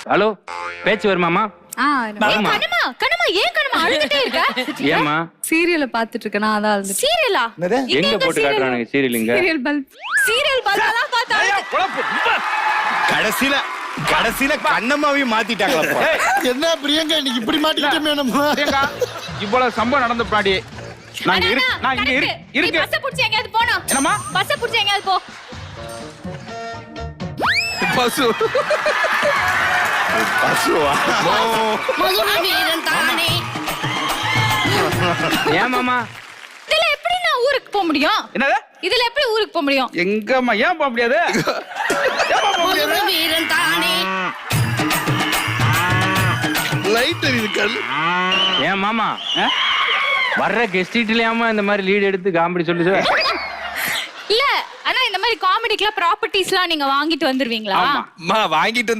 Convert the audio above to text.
Hello, பேச்சு வருமாமா? கண்ணம்மா கண்ணம்மா ஏன் கண்ணம்மா அழுதுட்டே இருக்க? ஏமா? சீரியலை பாத்துட்டு இருக்கேன், அதான் அழுது. சீரியலா? எங்க போட்டு காட்டுறானுங்க சீரியல்? இங்க சீரியல் பல்ப். சீரியல் பார்த்தலாம் பார்த்தா கடைசியில கண்ணம்மாவையும் மாத்திட்டாங்களா? என்ன பிரியங்கா இன்னைக்கு இப்படி மாட்டிக்கிட்டே நம்ம? இவ்வளவு சம்பவம் நடந்த பின்னாடி நான் இங்க இருக்கு. பஸ் புடிச்சு எங்கயாவது போனா? என்னம்மா? பஸ் புடிச்சு எங்கயாவது போ. பசு பசுவா? வீரன் தானே. ஏன் மாமா? இதுல எப்படி நான் ஊருக்கு போக முடியும்? என்னது? இதுல எப்படி ஊருக்கு போக முடியும்? எங்கம்மா ஏன் போக முடியாது? வீரன் தானே. லைட் எரியுது கல். ஏன் மாமா? வர்ற கெஸ்டிட்லயாமா இந்த மாதிரி லீட் எடுத்து காமெடி சொல்லி இல்ல, ஆனா இந்த மாதிரி காமெடிக்குலாம் ப்ராப்பர்ட்டிஸ்லாம் நீங்க வாங்கிட்டு வந்துருவீங்களா? வாங்கிட்டு